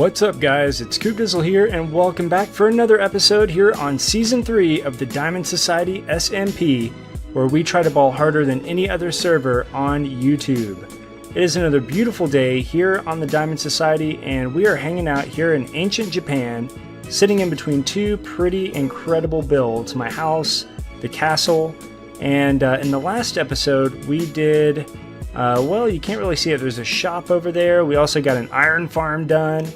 What's up guys, it's CoopDizzle here and welcome back for another episode here on Season 3 of the Diamond Society SMP, where we try to ball harder than any other server on YouTube. It is another beautiful day here on the Diamond Society and we are hanging out here in ancient Japan, sitting in between two pretty incredible builds, my house, the castle, and in the last episode we did... well, you can't really see it. There's a shop over there. We also got an iron farm done,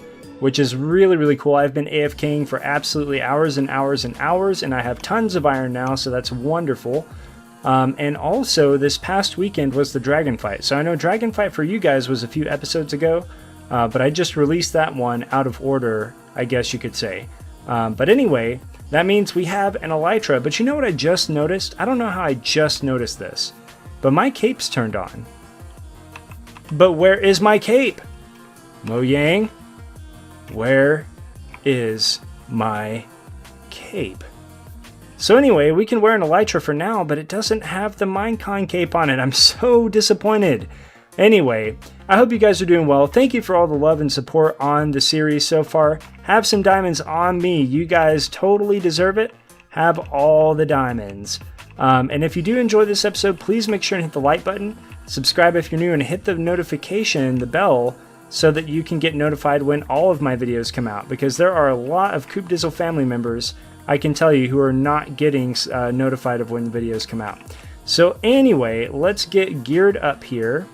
which is really cool. I've been AFKing for absolutely hours and hours and hours, and I have tons of iron now, so that's wonderful. And also, this past weekend was the dragon fight. So I know dragon fight for you guys was a few episodes ago, but I just released that one out of order, I guess you could say. But anyway, that means we have an elytra. But you know what I just noticed? I don't know how I just noticed this, but my cape's turned on. But where is my cape? Mojang, where is my cape? So anyway, we can wear an elytra for now, but it doesn't have the Minecon cape on it. I'm so disappointed. Anyway, I hope you guys are doing well. Thank you for all the love and support on the series so far. Have some diamonds on me. You guys totally deserve it. Have all the diamonds. And if you do enjoy this episode, please make sure and hit the like button. Subscribe if you're new and hit the notification, the bell, so that you can get notified when all of my videos come out, because there are a lot of CoopDizzle family members, I can tell you, who are not getting notified of when videos come out. So anyway, let's get geared up here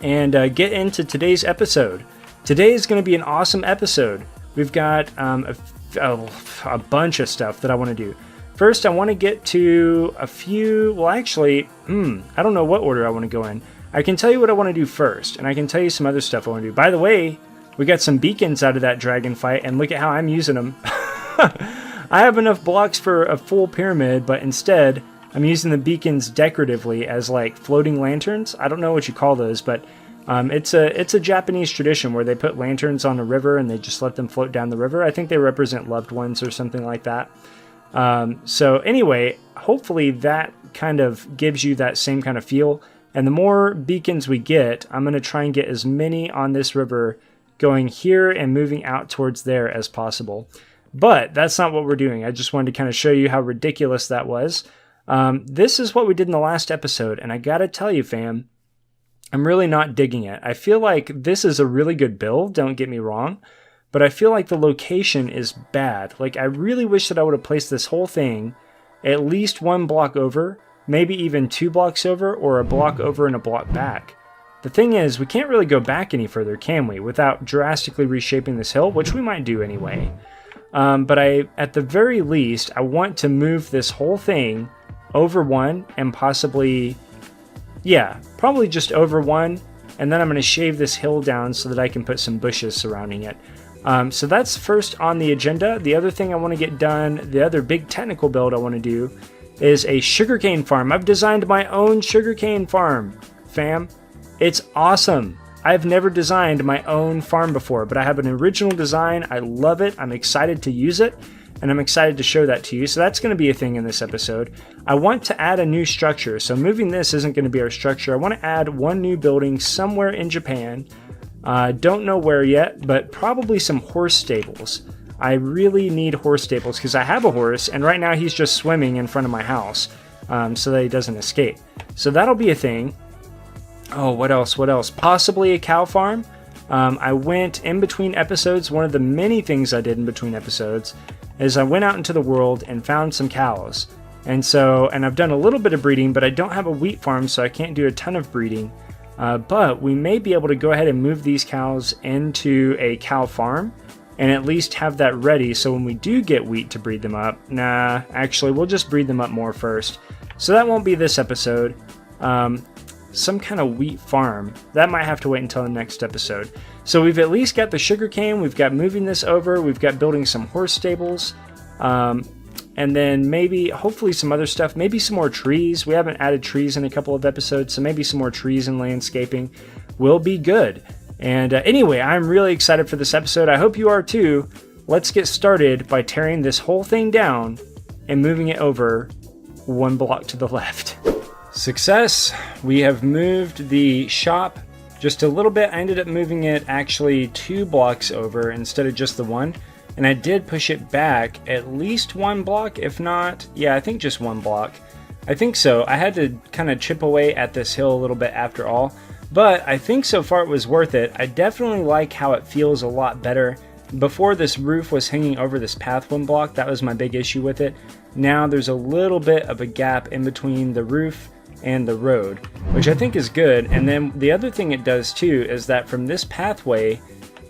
and get into today's episode. Today is going to be an awesome episode. We've got a bunch of stuff that I want to do. First, I want to get to a few, well actually, I don't know what order I want to go in. I can tell you what I want to do first, and I can tell you some other stuff I want to do. By the way, we got some beacons out of that dragon fight, and look at how I'm using them. I have enough blocks for a full pyramid, but instead, I'm using the beacons decoratively as like floating lanterns. I don't know what you call those, but it's a Japanese tradition where they put lanterns on a river and they just let them float down the river. I think they represent loved ones or something like that. So anyway, hopefully that kind of gives you that same kind of feel. And the more beacons we get, I'm going to try and get as many on this river going here and moving out towards there as possible. But that's not what we're doing. I just wanted to kind of show you how ridiculous that was. This is what we did in the last episode. And I got to tell you, fam, I'm really not digging it. I feel like this is a really good build. Don't get me wrong. But I feel like the location is bad. Like, I really wish that I would have placed this whole thing at least one block over, maybe even 2 blocks over, or a block over and a block back. The thing is, we can't really go back any further, can we, without drastically reshaping this hill, which we might do anyway. But at the very least, I want to move this whole thing over one and possibly, yeah, probably just over one. And then I'm going to shave this hill down so that I can put some bushes surrounding it. So that's first on the agenda. The other thing I want to get done, the other big technical build I want to do, is a sugarcane farm. I've designed my own sugarcane farm, fam. It's awesome. I've never designed my own farm before, but I have an original design. I love it. I'm excited to use it, and I'm excited to show that to you. So that's going to be a thing in this episode. I want to add a new structure. So moving this isn't going to be our structure. I want to add one new building somewhere in Japan. Don't know where yet, but probably some horse stables. I really need horse stables because I have a horse, and right now he's just swimming in front of my house so that he doesn't escape. So that'll be a thing. Oh, what else? What else? Possibly a cow farm. I went in between episodes. One of the many things I did in between episodes is I went out into the world and found some cows. And I've done a little bit of breeding, but I don't have a wheat farm, so I can't do a ton of breeding. But we may be able to go ahead and move these cows into a cow farm and at least have that ready so when we do get wheat to breed them up, actually we'll just breed them up more first. So that won't be this episode. Some kind of wheat farm, that might have to wait until the next episode. So we've at least got the sugarcane, we've got moving this over, we've got building some horse stables, and then maybe, hopefully some other stuff, maybe some more trees. We haven't added trees in a couple of episodes, so maybe some more trees and landscaping will be good. And anyway, I'm really excited for this episode. I hope you are too. Let's get started by tearing this whole thing down and moving it over one block to the left. Success! We have moved the shop just a little bit. I ended up moving it actually 2 blocks over instead of just the one. And I did push it back at least 1 block, if not, yeah, I think just 1 block. I think so. I had to kind of chip away at this hill a little bit after all. But I think so far it was worth it. I definitely like how it feels a lot better. Before, this roof was hanging over this path 1 block. That was my big issue with it. Now there's a little bit of a gap in between the roof and the road, which I think is good. And then the other thing it does too is that from this pathway,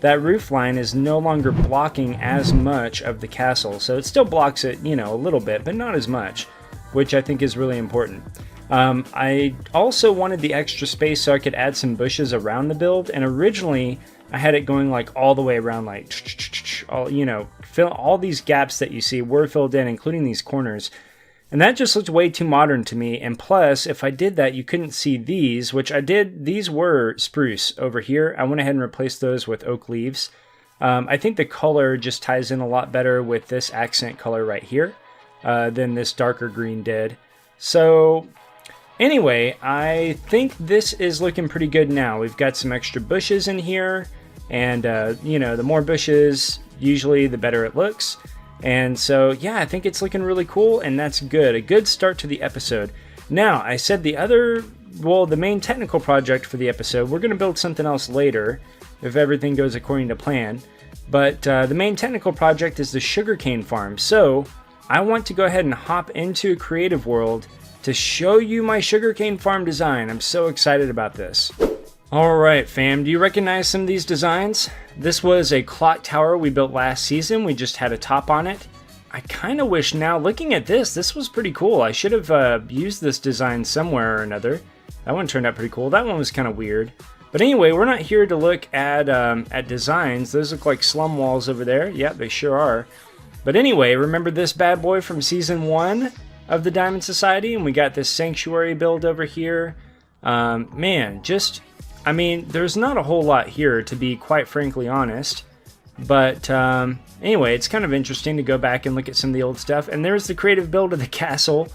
that roof line is no longer blocking as much of the castle. So it still blocks it, you know, a little bit, but not as much, which I think is really important. I also wanted the extra space so I could add some bushes around the build, and originally I had it going like all the way around, like all, you know, fill all these gaps that you see were filled in, including these corners. And that just looked way too modern to me. And plus, if I did that, you couldn't see these, which I did. These were spruce over here. I went ahead and replaced those with oak leaves. I think the color just ties in a lot better with this accent color right here than this darker green did. So anyway, I think this is looking pretty good now. We've got some extra bushes in here. And, you know, the more bushes, usually the better it looks. And so, yeah, I think it's looking really cool, and that's good. A good start to the episode. Now, I said the main technical project for the episode, we're going to build something else later, if everything goes according to plan. But the main technical project is the sugarcane farm. So, I want to go ahead and hop into Creative World to show you my sugarcane farm design. I'm so excited about this. Alright fam, do you recognize some of these designs? This was a clock tower we built last season. We just had a top on it. I kind of wish now, looking at this was pretty cool. I should have used this design somewhere or another. That one turned out pretty cool. That one was kind of weird. But anyway, we're not here to look at designs. Those look like slum walls over there. Yeah, they sure are. But anyway, remember this bad boy from Season 1 of the Diamond Society? And we got this sanctuary build over here. Man, I mean, there's not a whole lot here, to be quite frankly honest. But anyway, it's kind of interesting to go back and look at some of the old stuff. And there's the creative build of the castle.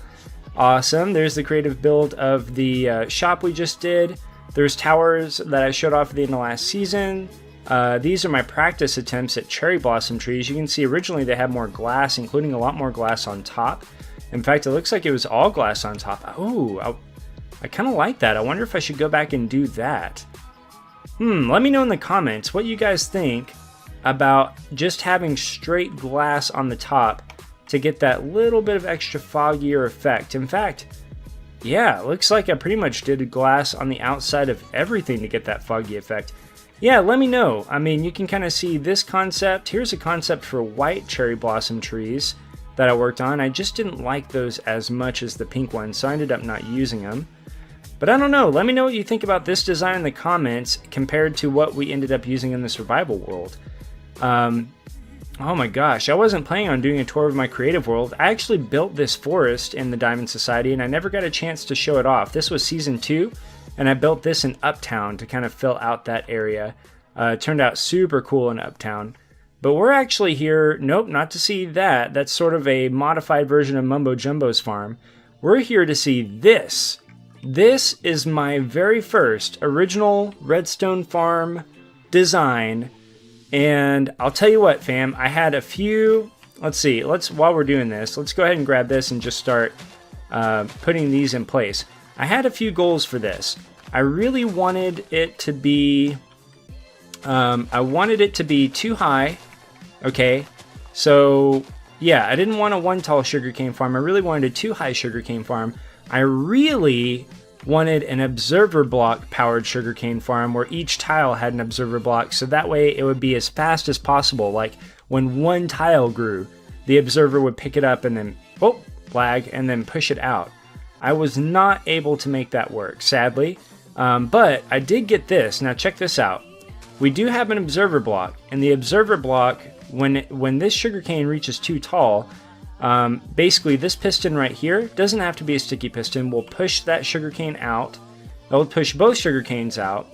Awesome. There's the creative build of the shop we just did. There's towers that I showed off at the end of last season. These are my practice attempts at cherry blossom trees. You can see originally they had more glass, including a lot more glass on top. In fact, it looks like it was all glass on top. Oh, I kind of like that. I wonder if I should go back and do that. Let me know in the comments what you guys think about just having straight glass on the top to get that little bit of extra foggier effect. In fact, yeah, it looks like I pretty much did glass on the outside of everything to get that foggy effect. Yeah, let me know. I mean, you can kind of see this concept. Here's a concept for white cherry blossom trees that I worked on. I just didn't like those as much as the pink ones, so I ended up not using them. But I don't know, let me know what you think about this design in the comments compared to what we ended up using in the survival world. Oh my gosh, I wasn't planning on doing a tour of my creative world. I actually built this forest in the Diamond Society and I never got a chance to show it off. This was Season 2 and I built this in Uptown to kind of fill out that area. It turned out super cool in Uptown. But we're actually here, nope, not to see that. That's sort of a modified version of Mumbo Jumbo's farm. We're here to see this. This is my very first original Redstone Farm design, and I'll tell you what, fam, I had a few, while we're doing this, let's go ahead and grab this and just start putting these in place. I had a few goals for this. I really wanted it to be, too high, okay, so yeah, I didn't want a one tall sugarcane farm, I really wanted a too high sugarcane farm. I really wanted an observer block powered sugarcane farm where each tile had an observer block, so that way it would be as fast as possible. Like when one tile grew, the observer would pick it up and then lag and then push it out. I was not able to make that work, sadly, but I did get this. Now check this out. We do have an observer block, and the observer block, when this sugarcane reaches too tall, basically this piston right here doesn't have to be a sticky piston. We'll push that sugarcane out. It'll push both sugarcanes out,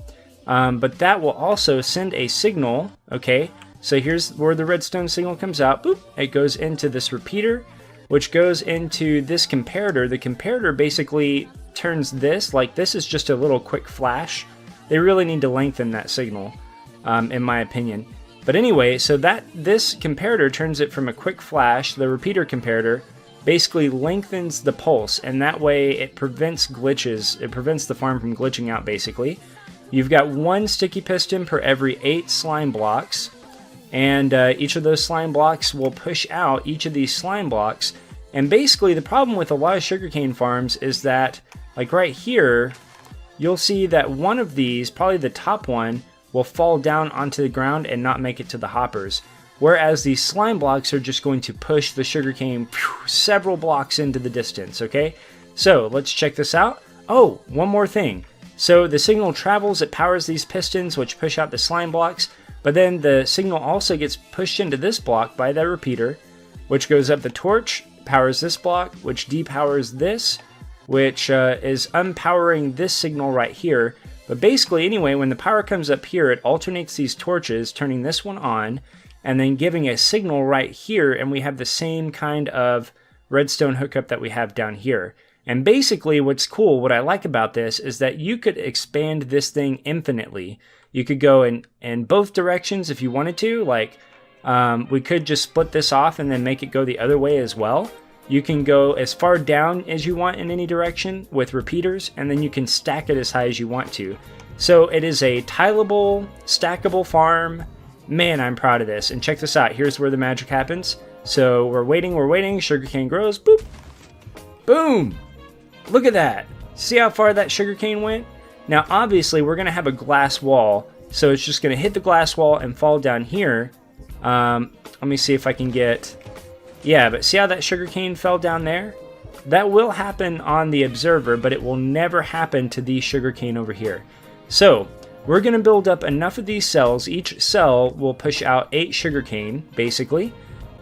but that will also send a signal. Okay, so here's where the redstone signal comes out. Boop, it goes into this repeater, which goes into this comparator. The comparator basically turns this, like this is just a little quick flash they really need to lengthen that signal, in my opinion. But anyway, so this comparator turns it from a quick flash. The repeater comparator basically lengthens the pulse, and that way it prevents glitches. It prevents the farm from glitching out, basically. You've got 1 sticky piston per every 8 slime blocks, and each of those slime blocks will push out each of these slime blocks. And basically the problem with a lot of sugarcane farms is that, like right here, you'll see that one of these, probably the top one, will fall down onto the ground and not make it to the hoppers. Whereas these slime blocks are just going to push the sugarcane several blocks into the distance, okay? So let's check this out. Oh, one more thing. So the signal travels, it powers these pistons, which push out the slime blocks, but then the signal also gets pushed into this block by the repeater, which goes up the torch, powers this block, which depowers this, which is unpowering this signal right here. But basically, anyway, when the power comes up here, it alternates these torches, turning this one on, and then giving a signal right here, and we have the same kind of redstone hookup that we have down here. And basically, what's cool, what I like about this, is that you could expand this thing infinitely. You could go in both directions if you wanted to, like, we could just split this off and then make it go the other way as well. You can go as far down as you want in any direction with repeaters, and then you can stack it as high as you want to. So it is a tileable, stackable farm. Man, I'm proud of this. And check this out. Here's where the magic happens. So we're waiting. Sugarcane grows. Boop. Boom. Look at that. See how far that sugarcane went? Now, obviously, we're going to have a glass wall. So it's just going to hit the glass wall and fall down here. Let me see if I can get... Yeah, but see how that sugarcane fell down there? That will happen on the observer, but it will never happen to these sugarcane over here. So, we're going to build up enough of these cells. Each cell will push out 8 sugarcane, basically.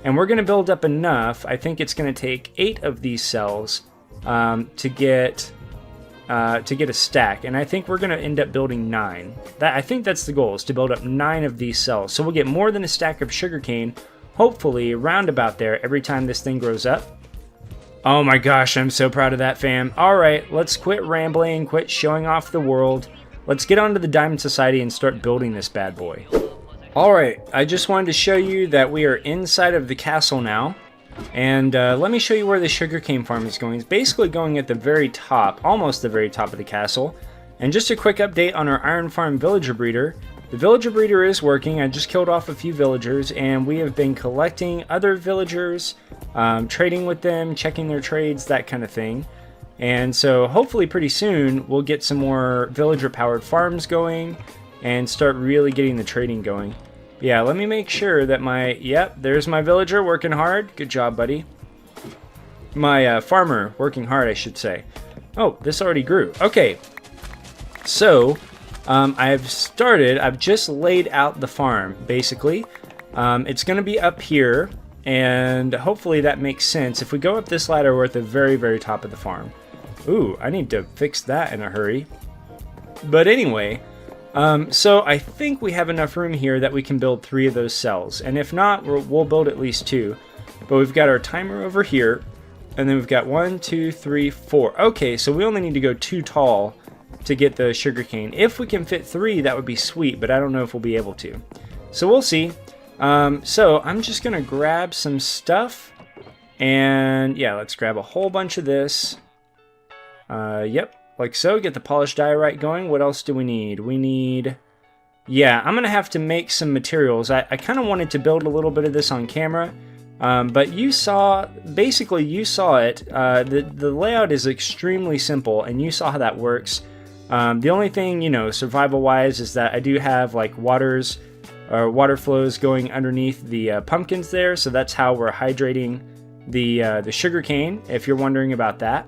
And we're going to build up enough. I think it's going to take 8 of these cells to get a stack. And I think we're going to end up building 9. I think that's the goal, is to build up 9 of these cells. So we'll get more than a stack of sugarcane, hopefully around about there every time this thing grows up. Oh my gosh, I'm so proud of that, fam. Alright, let's quit rambling, quit showing off the world. Let's get onto the Diamond Society and start building this bad boy. Alright, I just wanted to show you that we are inside of the castle now. And let me show you where the sugarcane farm is going. It's basically going at the very top, almost the very top of the castle. And just a quick update on our Iron Farm villager breeder. The villager breeder is working. I just killed off a few villagers, and we have been collecting other villagers, trading with them, checking their trades, that kind of thing. And so hopefully pretty soon we'll get some more villager powered farms going and start really getting the trading going. Yeah, let me make sure that yep, there's my villager working hard. Good job, buddy. My farmer working hard, I should say. Oh, this already grew. Okay, so I've just laid out the farm, basically. It's going to be up here, and hopefully that makes sense. If we go up this ladder, we're at the very, very top of the farm. Ooh, I need to fix that in a hurry. But anyway, so I think we have enough room here that we can build 3 of those cells. And if not, we'll build at least 2. But we've got our timer over here, and then we've got 1, 2, 3, 4. Okay, so we only need to go 2 tall to get the sugarcane. If we can fit 3, that would be sweet, but I don't know if we'll be able to. So we'll see. So I'm just going to grab some stuff, and yeah, let's grab a whole bunch of this. Yep, like so. Get the polished diorite going. What else do we need? We need... Yeah, I'm going to have to make some materials. I kind of wanted to build a little bit of this on camera, but you saw it. The layout is extremely simple, and you saw how that works. The only thing, survival-wise, is that I do have like water flows going underneath the pumpkins there, so that's how we're hydrating the sugar cane, if you're wondering about that.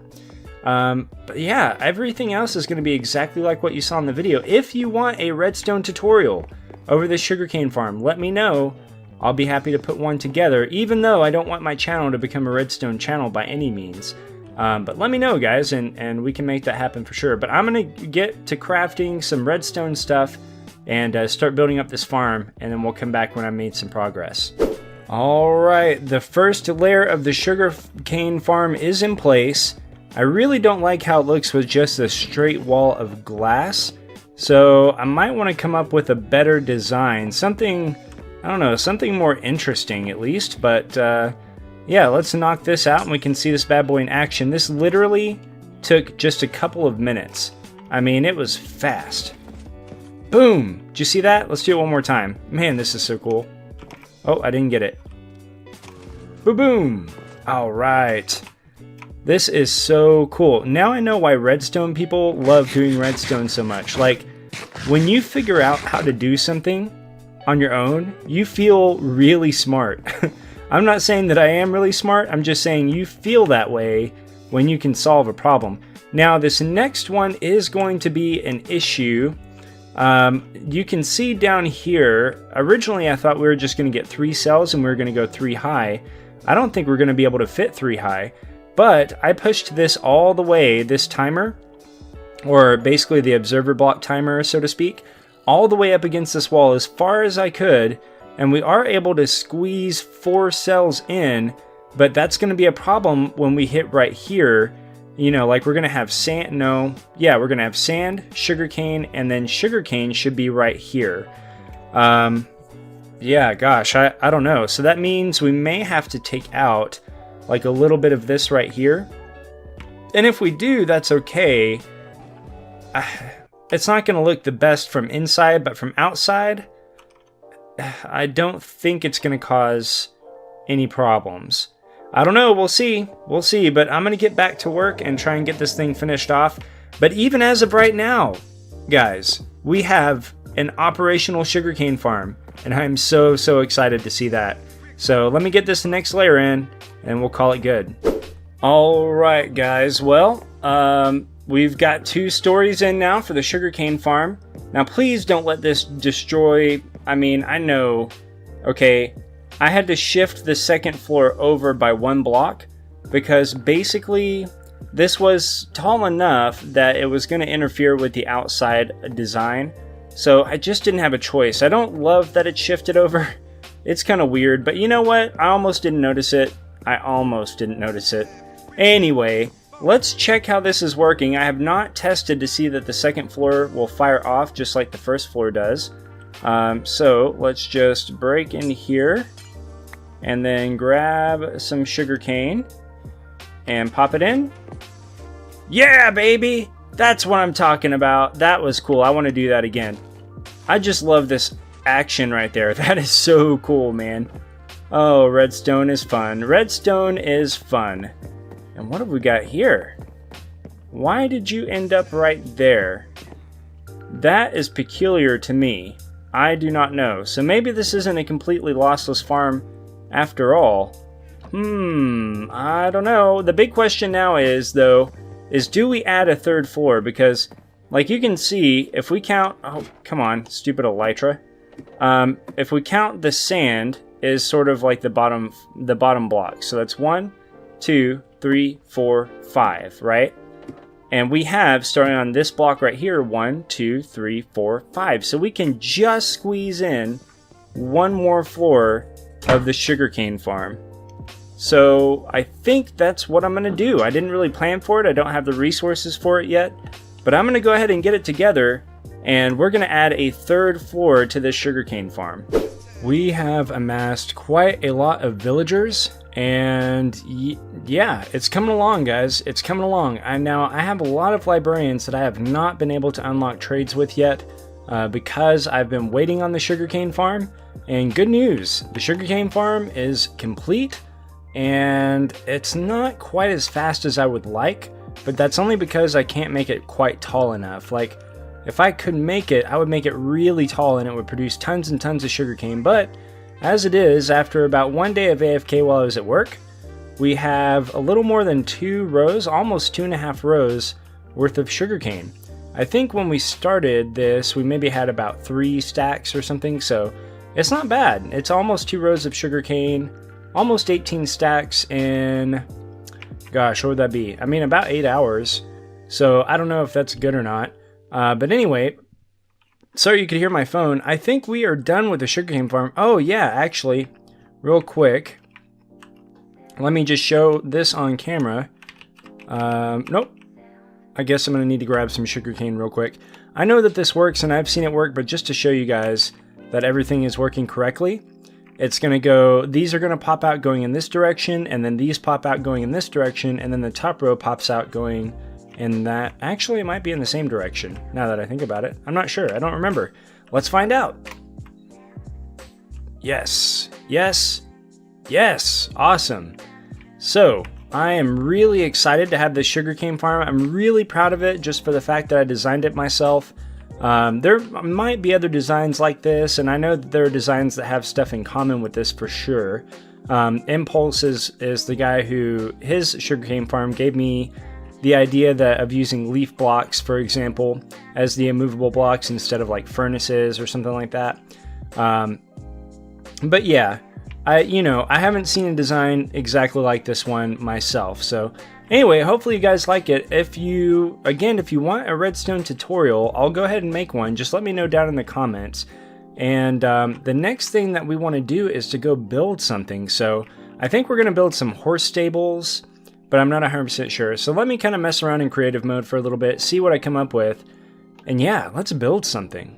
But yeah, everything else is going to be exactly like what you saw in the video. If you want a redstone tutorial over this sugarcane farm, let me know. I'll be happy to put one together, even though I don't want my channel to become a redstone channel by any means. But let me know, guys, and we can make that happen for sure. But I'm going to get to crafting some redstone stuff and start building up this farm, and then we'll come back when I've made some progress. Alright, the first layer of the sugarcane farm is in place. I really don't like how it looks with just a straight wall of glass, So I might want to come up with a better design, something, I don't know, something more interesting at least. But yeah, let's knock this out and we can see this bad boy in action. This literally took just a couple of minutes. I mean, it was fast. Boom! Did you see that? Let's do it one more time. Man, this is so cool. Oh, I didn't get it. Boom! All right. This is so cool. Now I know why redstone people love doing redstone so much. Like, when you figure out how to do something on your own, you feel really smart. I'm not saying that I am really smart. I'm just saying you feel that way when you can solve a problem. Now, this next one is going to be an issue. You can see down here, originally I thought we were just going to get 3 cells and we were going to go 3 high. I don't think we're going to be able to fit 3 high, but I pushed this all the way, this timer, or basically the observer block timer, so to speak, all the way up against this wall as far as I could, and we are able to squeeze 4 cells in, but that's going to be a problem when we hit right here. You know, like we're going to have sand, we're going to have sand, sugarcane, and then sugarcane should be right here. Yeah, gosh, I don't know. So that means we may have to take out like a little bit of this right here. And if we do, that's okay. It's not going to look the best from inside, but from outside, I don't think it's going to cause any problems. I don't know, we'll see, but I'm going to get back to work and try and get this thing finished off. But even as of right now, guys, we have an operational sugarcane farm, and I'm so excited to see that. So let me get this next layer in, and we'll call it good. Alright guys, well, we've got 2 stories in now for the sugarcane farm. Now please don't let this destroy, I mean, I know, okay, I had to shift the second floor over by 1 block because basically this was tall enough that it was going to interfere with the outside design. So I just didn't have a choice. I don't love that it shifted over. It's kind of weird, but you know what? I almost didn't notice it. Anyway, let's check how this is working. I have not tested to see that the second floor will fire off just like the first floor does. So let's just break in here and then grab some sugarcane and pop it in. Yeah, baby! That's what I'm talking about. That was cool. I want to do that again. I just love this action right there. That is so cool, man. Oh, redstone is fun. Redstone is fun. And what have we got here? Why did you end up right there? That is peculiar to me. I do not know. So maybe this isn't a completely lossless farm after all. I don't know. The big question now is, though, is do we add a 3rd floor? Because, like you can see, if we count... Oh, come on, stupid Elytra. If we count the sand is sort of like the bottom block. So that's 1, 2, 3, 4, 5, right? And we have, starting on this block right here, 1, 2, 3, 4, 5. So we can just squeeze in 1 more floor of the sugarcane farm. So I think that's what I'm going to do. I didn't really plan for it. I don't have the resources for it yet. But I'm going to go ahead and get it together. And we're going to add a 3rd floor to this sugarcane farm. We have amassed quite a lot of villagers. And yeah, it's coming along, guys. It's coming along. And now I have a lot of librarians that I have not been able to unlock trades with yet. Because I've been waiting on the sugarcane farm. And good news, the sugarcane farm is complete, and it's not quite as fast as I would like, but that's only because I can't make it quite tall enough. Like, if I could make it, I would make it really tall and it would produce tons and tons of sugarcane, but as it is, after about 1 day of AFK while I was at work, we have a little more than 2 rows, almost 2.5 rows worth of sugarcane. I think when we started this, we maybe had about 3 stacks or something, so it's not bad. It's almost 2 rows of sugarcane, almost 18 stacks in, gosh, what would that be? I mean, about 8 hours. So I don't know if that's good or not. But anyway, sorry you could hear my phone. I think we are done with the sugarcane farm. Oh yeah, actually, real quick, let me just show this on camera. Nope. I guess I'm going to need to grab some sugarcane real quick. I know that this works and I've seen it work, but just to show you guys that everything is working correctly, it's going to go, these are going to pop out going in this direction, and then these pop out going in this direction, and then the top row pops out going in that. Actually, it might be in the same direction now that I think about it. I'm not sure. I don't remember. Let's find out. Yes, yes, yes. Awesome. So I am really excited to have this sugarcane farm. I'm really proud of it just for the fact that I designed it myself. There might be other designs like this, and I know that there are designs that have stuff in common with this for sure. Impulse is the guy who, his sugarcane farm gave me the idea of using leaf blocks, for example, as the immovable blocks instead of like furnaces or something like that. But yeah, I haven't seen a design exactly like this one myself. So anyway, hopefully you guys like it. If you want a redstone tutorial, I'll go ahead and make one. Just let me know down in the comments. And the next thing that we want to do is to go build something. So I think we're going to build some horse stables, but I'm not 100% sure. So let me kind of mess around in creative mode for a little bit, see what I come up with. And yeah, let's build something.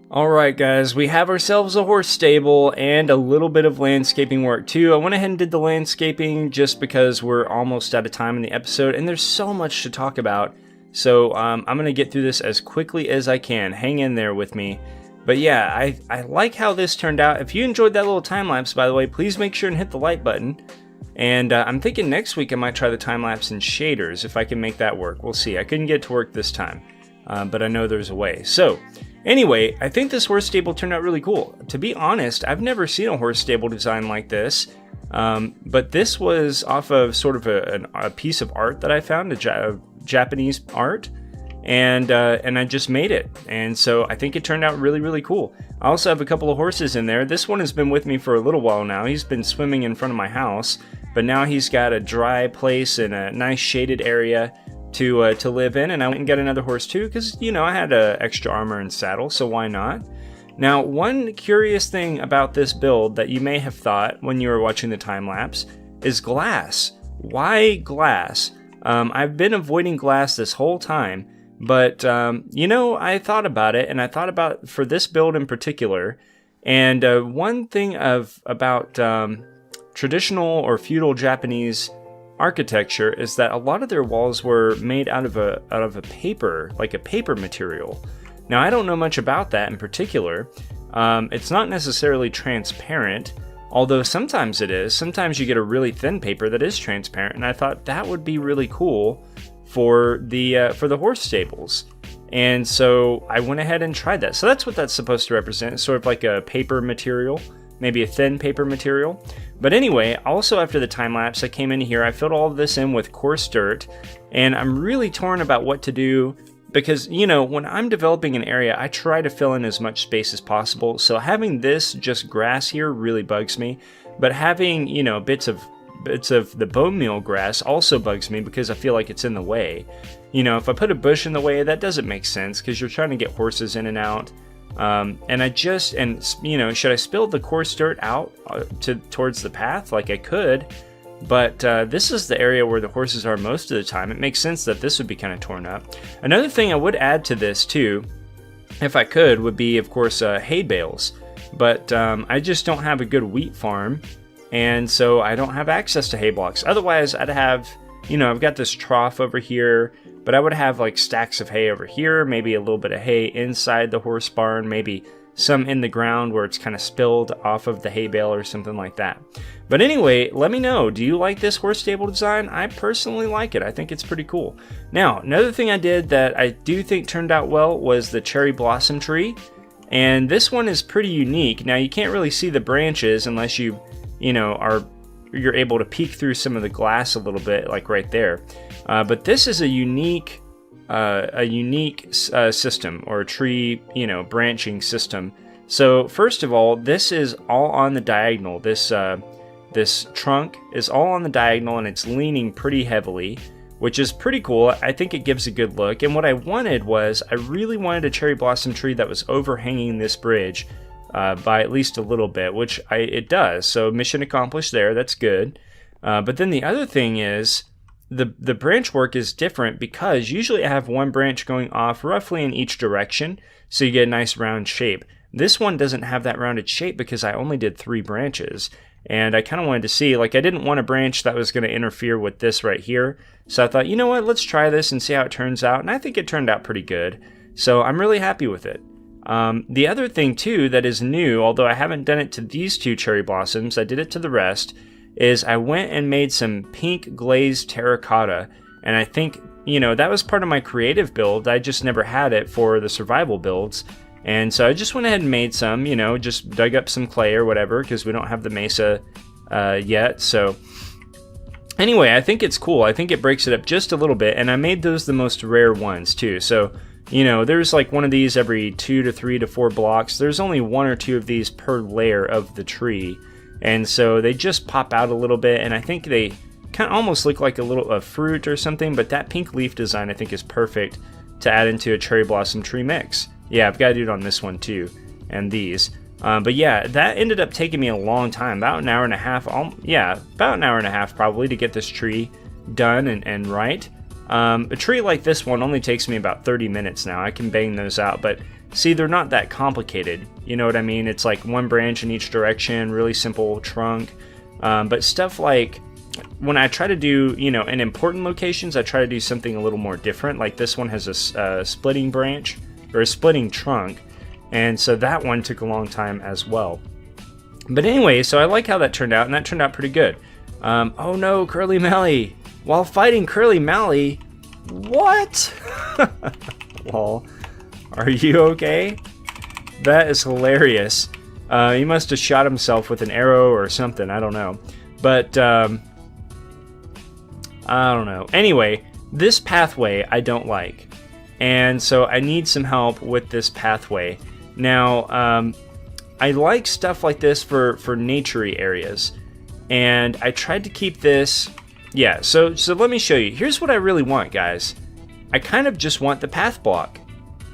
Alright guys, we have ourselves a horse stable and a little bit of landscaping work too. I went ahead and did the landscaping just because we're almost out of time in the episode and there's so much to talk about. So I'm going to get through this as quickly as I can. Hang in there with me. But yeah, I like how this turned out. If you enjoyed that little time lapse, by the way, please make sure and hit the like button. And I'm thinking next week I might try the time lapse in shaders if I can make that work. We'll see. I couldn't get it to work this time, but I know there's a way. So anyway, I think this horse stable turned out really cool. To be honest, I've never seen a horse stable design like this, but this was off of sort of a piece of art that I found, a Japanese art, and I just made it. And so I think it turned out really, really cool. I also have a couple of horses in there. This one has been with me for a little while now. He's been swimming in front of my house, but now he's got a dry place and a nice shaded area to live in, and I went and got another horse too because, you know, I had extra armor and saddle, so why not? Now, one curious thing about this build that you may have thought when you were watching the time lapse is glass. Why glass? I've been avoiding glass this whole time, but you know, I thought about it, and I thought about for this build in particular, and one thing about traditional or feudal Japanese architecture is that a lot of their walls were made out of a paper, like a paper material. Now, I don't know much about that in particular. It's not necessarily transparent, although sometimes it is. Sometimes you get a really thin paper that is transparent, and I thought that would be really cool for the horse stables. And so I went ahead and tried that. So that's what that's supposed to represent. It's sort of like a paper material, maybe a thin paper material. But anyway, also after the time lapse, I came in here, I filled all of this in with coarse dirt, and I'm really torn about what to do because, you know, when I'm developing an area, I try to fill in as much space as possible. So having this just grass here really bugs me, but having, you know, bits of the bone meal grass also bugs me because I feel like it's in the way. You know, if I put a bush in the way, that doesn't make sense because you're trying to get horses in and out. You know, should I spill the coarse dirt out towards the path? Like I could, but this is the area where the horses are most of the time. It makes sense that this would be kind of torn up. Another thing I would add to this too, if I could, would be, of course, hay bales. But I just don't have a good wheat farm, and so I don't have access to hay blocks. Otherwise, I'd have, you know, I've got this trough over here, but I would have like stacks of hay over here, maybe a little bit of hay inside the horse barn, maybe some in the ground where it's kind of spilled off of the hay bale or something like that. But anyway, let me know, do you like this horse stable design? I personally like it. I think it's pretty cool. Now, another thing I did that I do think turned out well was the cherry blossom tree. And this one is pretty unique. Now, you can't really see the branches unless you're able to peek through some of the glass a little bit, like right there. But this is a unique system, or a tree, you know, branching system. So first of all, this is all on the diagonal. This trunk is all on the diagonal, and it's leaning pretty heavily, which is pretty cool. I think it gives a good look. And what I wanted was, I really wanted a cherry blossom tree that was overhanging this bridge by at least a little bit, which it does. So mission accomplished there. That's good. But then the other thing is, the branch work is different because usually I have one branch going off roughly in each direction, so you get a nice round shape. This one doesn't have that rounded shape because I only did 3 branches, and I kind of wanted to see, like, I didn't want a branch that was going to interfere with this right here, so I thought, you know what, let's try this and see how it turns out, and I think it turned out pretty good, so I'm really happy with it. The other thing too that is new, although I haven't done it to these 2 cherry blossoms, I did it to the rest, is I went and made some pink glazed terracotta, and I think, you know, that was part of my creative build. I just never had it for the survival builds, and so I just went ahead and made some, you know, just dug up some clay or whatever, because we don't have the mesa yet. So anyway, I think it's cool. I think it breaks it up just a little bit, and I made those the most rare ones too. So, you know, there's like one of these every 2 to 3 to 4 blocks. There's only 1 or 2 of these per layer of the tree. And so they just pop out a little bit, and I think they kind of almost look like a fruit or something, but that pink leaf design I think is perfect to add into a cherry blossom tree mix. Yeah, I've got to do it on this one too, and these. But yeah, that ended up taking me a long time, about an hour and a half, about an hour and a half probably to get this tree done and right. A tree like this one only takes me about 30 minutes now. I can bang those out, but see, they're not that complicated. You know what I mean? It's like one branch in each direction, really simple trunk. But stuff like when I try to do, you know, in important locations, I try to do something a little more different. Like this one has a splitting branch, or a splitting trunk. And so that one took a long time as well. But anyway, so I like how that turned out, and that turned out pretty good. Oh no, Curly Mally. While fighting Curly Mally, what? Lol. Are you okay? That is hilarious. He must have shot himself with an arrow or something. I don't know. But, I don't know. Anyway, this pathway I don't like. And so I need some help with this pathway. Now, I like stuff like this for nature-y areas. And I tried to keep this... Yeah, so let me show you. Here's what I really want, guys. I kind of just want the path block.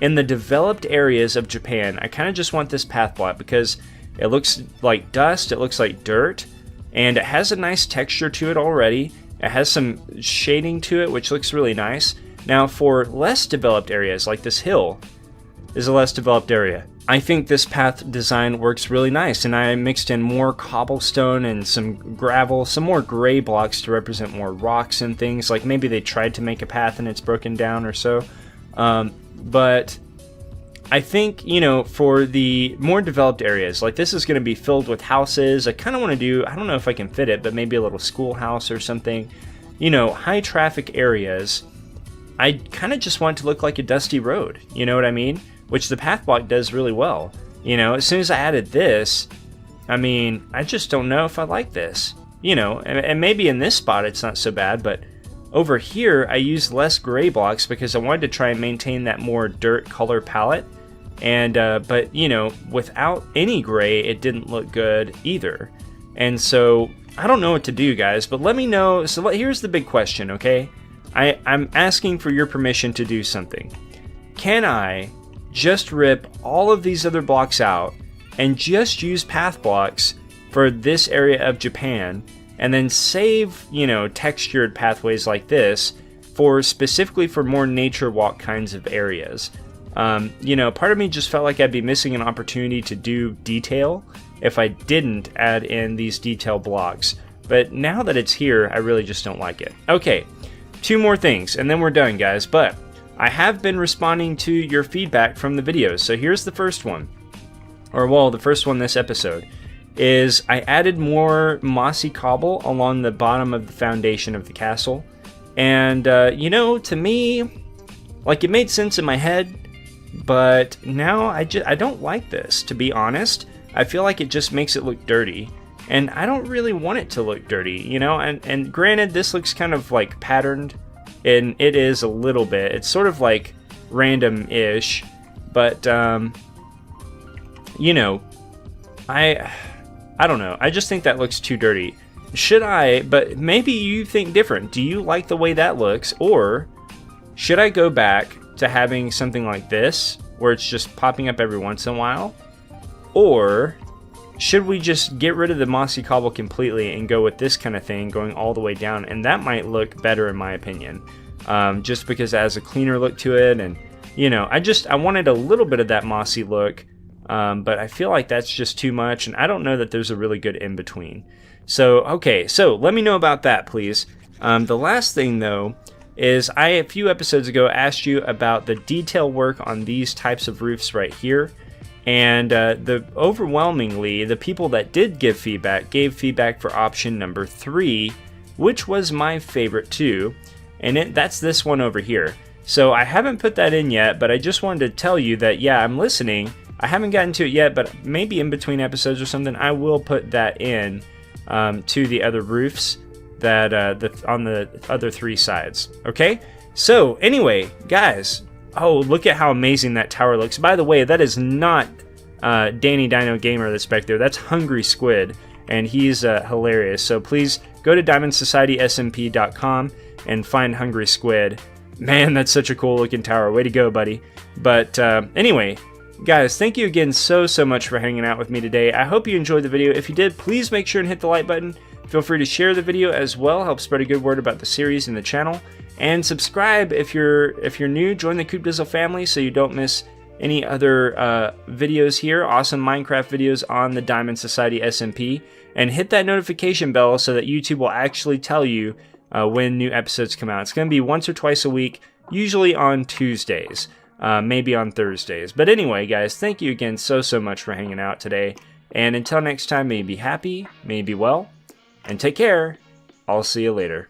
In the developed areas of Japan, I kind of just want this path block because it looks like dust, it looks like dirt, and it has a nice texture to it already. It has some shading to it, which looks really nice. Now, for less developed areas, like this hill is a less developed area, I think this path design works really nice, and I mixed in more cobblestone and some gravel, some more gray blocks to represent more rocks and things, like maybe they tried to make a path and it's broken down or so. But I think, you know, for the more developed areas, like this is going to be filled with houses. I kind of want to do, I don't know if I can fit it, but maybe a little schoolhouse or something. You know, high traffic areas, I kind of just want it to look like a dusty road. You know what I mean? Which the path block does really well. You know, as soon as I added this, I mean, I just don't know if I like this. You know, and maybe in this spot it's not so bad, but over here I used less gray blocks because I wanted to try and maintain that more dirt color palette. And but you know, without any gray, it didn't look good either. And so I don't know what to do, guys, but let me know. So here's the big question, okay? I'm asking for your permission to do something. Can I just rip all of these other blocks out and just use path blocks for this area of Japan, and then save, you know, textured pathways like this for specifically for more nature walk kinds of areas? You know, part of me just felt like I'd be missing an opportunity to do detail if I didn't add in these detail blocks. But now that it's here, I really just don't like it. Okay, 2 more things, and then we're done, guys. But I have been responding to your feedback from the videos. So here's the first one. Or, well, the first one this episode is I added more mossy cobble along the bottom of the foundation of the castle. And, you know, to me, like, it made sense in my head. But now I don't like this, to be honest. I feel like it just makes it look dirty, and I don't really want it to look dirty, you know. And granted, this looks kind of like patterned, and it is a little bit. It's sort of like random-ish, but you know, I don't know. I just think that looks too dirty. Should I? But maybe you think different. Do you like the way that looks, or should I go back to having something like this where it's just popping up every once in a while? Or should we just get rid of the mossy cobble completely and go with this kind of thing going all the way down? And that might look better in my opinion, just because it has a cleaner look to it. And you know, I wanted a little bit of that mossy look, but I feel like that's just too much, and I don't know that there's a really good in between. So okay, so let me know about that, please. The last thing though is I, a few episodes ago, asked you about the detail work on these types of roofs right here. And overwhelmingly, the people that did give feedback gave feedback for option number 3, which was my favorite too. And that's this one over here. So I haven't put that in yet, but I just wanted to tell you that, yeah, I'm listening. I haven't gotten to it yet, but maybe in between episodes or something, I will put that in to the other roofs that on the other 3 sides. Okay, so anyway, guys, oh, look at how amazing that tower looks. By the way, that is not Danny Dino Gamer that's back there. That's Hungry Squid, and he's hilarious. So please go to DiamondSocietySMP.com and find Hungry Squid. Man, that's such a cool looking tower. Way to go, buddy. But anyway, guys, thank you again so much for hanging out with me today. I hope you enjoyed the video. If you did, please make sure and hit the like button. Feel free to share the video as well, help spread a good word about the series and the channel. And subscribe if you're new. Join the Coop Dizzle family so you don't miss any other videos here, awesome Minecraft videos on the Diamond Society SMP. And hit that notification bell so that YouTube will actually tell you when new episodes come out. It's going to be once or twice a week, usually on Tuesdays, maybe on Thursdays. But anyway, guys, thank you again so much for hanging out today. And until next time, may you be happy, may you be well, and take care. I'll see you later.